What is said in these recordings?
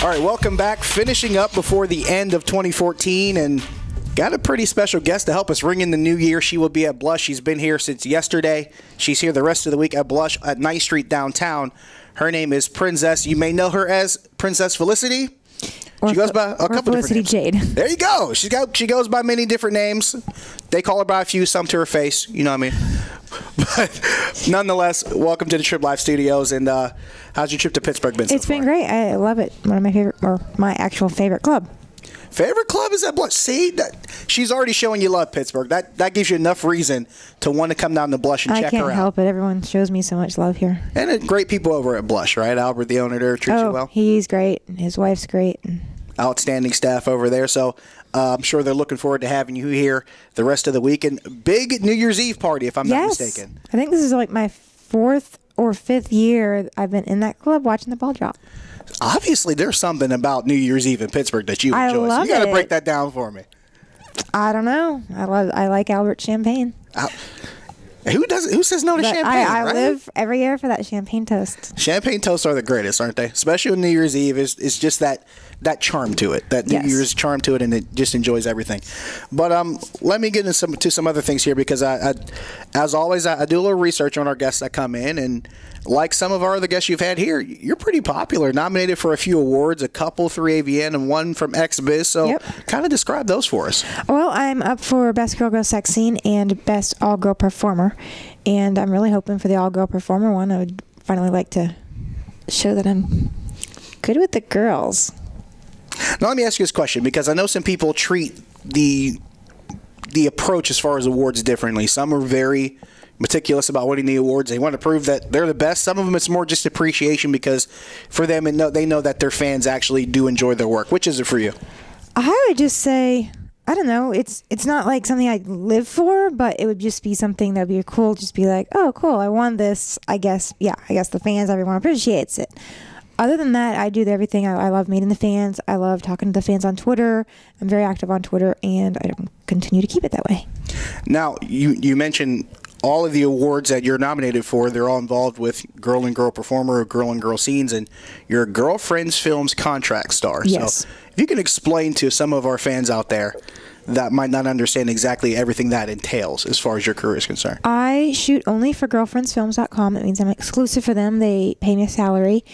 All right, welcome back. Finishing up before the end of 2014, and got a pretty special guest to help us ring in the new year. She will be at Blush. She's been here since yesterday. She's here the rest of the week at Blush at 9th Street downtown. Her name is Prinzzess. You may know her as Prinzzess Felicity. She goes by a couple Felicity different names. Jade. There you go. She goes by many different names. They call her by a few, some to her face. You know what I mean? But nonetheless, welcome to the Trip Live Studios. And how's your trip to Pittsburgh been so far? It's been great. I love it. One of my favorite, or my actual favorite club. Favorite club is at Blush. See, she's already showing you love Pittsburgh. That gives you enough reason to want to come down to Blush and check her out. I can't help it. Everyone shows me so much love here. And great people over at Blush, right? Albert, the owner there, treats you well. He's great. His wife's great. Outstanding staff over there. So I'm sure they're looking forward to having you here the rest of the week. And big New Year's Eve party, if I'm not mistaken. I think this is like my 4th or 5th year I've been in that club watching the ball drop. Obviously, there's something about New Year's Eve in Pittsburgh that you enjoy. I love so you got to break that down for me. I don't know. I like Albert champagne. Who says no to champagne? I right? live every year for that champagne toast. Champagne toasts are the greatest, aren't they? Especially on New Year's Eve. It's just that charm to it, that New Year's charm to it, and it just enjoys everything. But let me get into some other things here because as always, I do a little research on our guests that come in, and like some of our other guests you've had here, you're pretty popular, nominated for a few awards, a couple through AVN and one from XBiz. So kind of describe those for us. Well, I'm up for Best Girl Sex Scene and Best All-Girl Performer, and I'm really hoping for the All-Girl Performer one. I would finally like to show that I'm good with the girls. Now, let me ask you this question, because I know some people treat the approach as far as awards differently. Some are very meticulous about winning the awards. They want to prove that they're the best. Some of them, it's more just appreciation because for them, they know that their fans actually do enjoy their work. Which is it for you? I would just say, I don't know. It's not like something I live for, but it would just be something that would be cool. Just be like, oh, cool, I won this. I guess the fans, everyone appreciates it. Other than that, I do everything. I love meeting the fans. I love talking to the fans on Twitter. I'm very active on Twitter, and I continue to keep it that way. Now, you mentioned all of the awards that you're nominated for. They're all involved with Girl and Girl Performer or Girl and Girl Scenes, and you're a Girlfriends Films contract star. Yes. So if you can explain to some of our fans out there that might not understand exactly everything that entails as far as your career is concerned. I shoot only for girlfriendsfilms.com. That means I'm exclusive for them. They pay me a salary,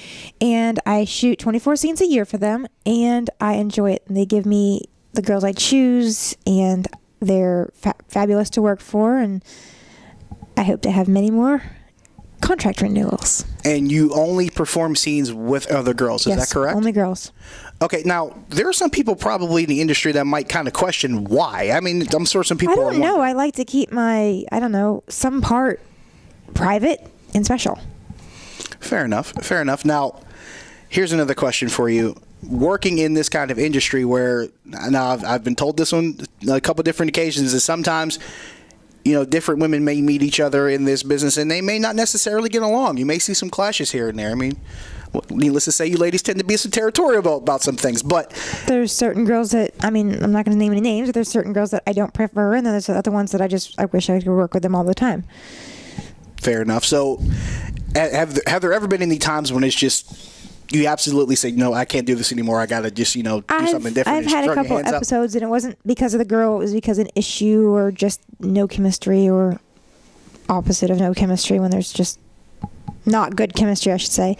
and I shoot 24 scenes a year for them, and I enjoy it. And they give me the girls I choose, and they're fabulous to work for, and I hope to have many more contract renewals. And you only perform scenes with other girls, is that correct? Only girls. Okay, now, there are some people probably in the industry that might kind of question why. I mean, I'm sure some people I don't know. I like to keep my, some part private and special. Fair enough. Fair enough. Now, here's another question for you. Working in this kind of industry where, now I've been told this on a couple different occasions, is sometimes different women may meet each other in this business and they may not necessarily get along. You may see some clashes here and there. I mean, needless to say, you ladies tend to be some territorial about some things, but there's certain girls that, I'm not going to name any names, but there's certain girls that I don't prefer, and then there's other ones that I wish I could work with them all the time. Fair enough. So have there ever been any times when it's just, you absolutely say, no, I can't do this anymore. I got to just, do something different. I've had a couple episodes, and it wasn't because of the girl. It was because of an issue or just no chemistry, or opposite of no chemistry, when there's just not good chemistry, I should say,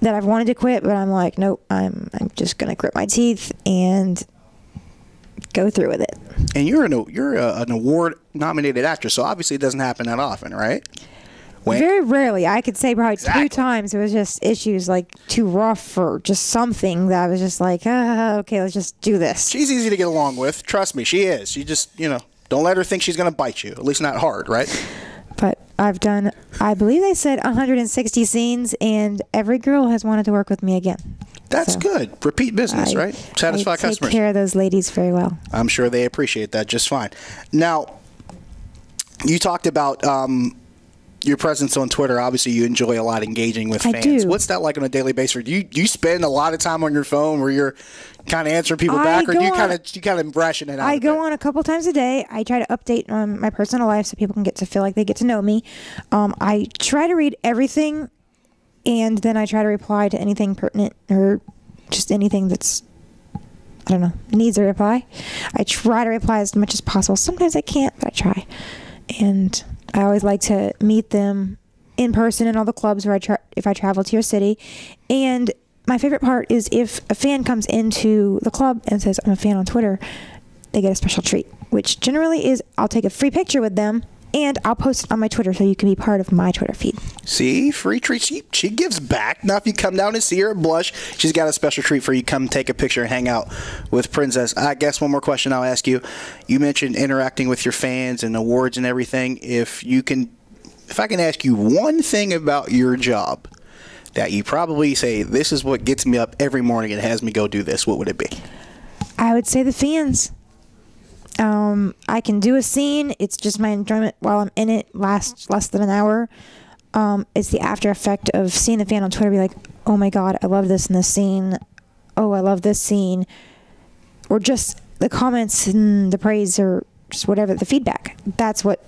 that I've wanted to quit, but I'm like, nope, I'm just going to grit my teeth and go through with it. And you're an award-nominated actress, so obviously it doesn't happen that often, right? Very rarely. I could say probably 2 times. It was just issues like too rough or just something that I was just like, okay, let's just do this. She's easy to get along with. Trust me, she is. She just, don't let her think she's going to bite you. At least not hard, right? But I've done, I believe they said 160 scenes, and every girl has wanted to work with me again. That's good. Repeat business, right? Satisfy customers. I take care of those ladies very well. I'm sure they appreciate that just fine. Now, you talked about your presence on Twitter. Obviously, you enjoy a lot engaging with fans. I do. What's that like on a daily basis? Do you spend a lot of time on your phone where you're kind of answering people back, or do you kind of ration it out? I go on a couple times a day. I try to update my personal life so people can get to feel like they get to know me. I try to read everything, and then I try to reply to anything pertinent or just anything that's, I don't know, needs a reply. I try to reply as much as possible. Sometimes I can't, but I try. And I always like to meet them in person in all the clubs where if I travel to your city. And my favorite part is if a fan comes into the club and says, I'm a fan on Twitter, they get a special treat, which generally is I'll take a free picture with them and I'll post it on my Twitter so you can be part of my Twitter feed. See, free treat. She gives back. Now, if you come down and see her at Blush, she's got a special treat for you. Come take a picture and hang out with Prinzzess. I guess one more question I'll ask you. You mentioned interacting with your fans and awards and everything. If I can ask you one thing about your job that you probably say, this is what gets me up every morning and has me go do this, what would it be? I would say the fans. I can do a scene. It's just my enjoyment while I'm in it. Lasts less than an hour. It's the after effect of seeing the fan on Twitter be like, oh my God, I love this in this scene. Oh, I love this scene. Or just the comments and the praise or just whatever, the feedback. That's what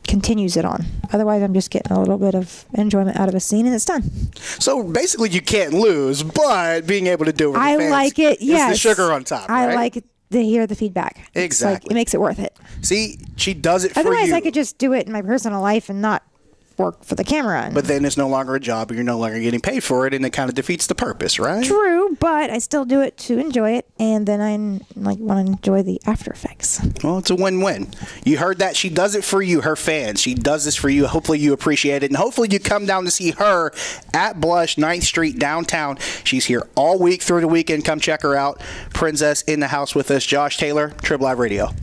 continues it on. Otherwise, I'm just getting a little bit of enjoyment out of a scene and it's done. So basically, you can't lose, but being able to do it with I the fans like it, yes. is the sugar on top, right? I like it to hear the feedback. Exactly. It makes it worth it. See, she does it for you. Otherwise, I could just do it in my personal life and not work for the camera. But then it's no longer a job, or you're no longer getting paid for it, and it kind of defeats the purpose, right? True, but I still do it to enjoy it, and then I want to enjoy the after effects. Well, it's a win-win. You heard that. She does it for you, her fans. She does this for you. Hopefully you appreciate it, and hopefully you come down to see her at Blush, 9th Street, downtown. She's here all week through the weekend. Come check her out. Prinzzess in the house with us. Josh Taylor, Trib Live Radio.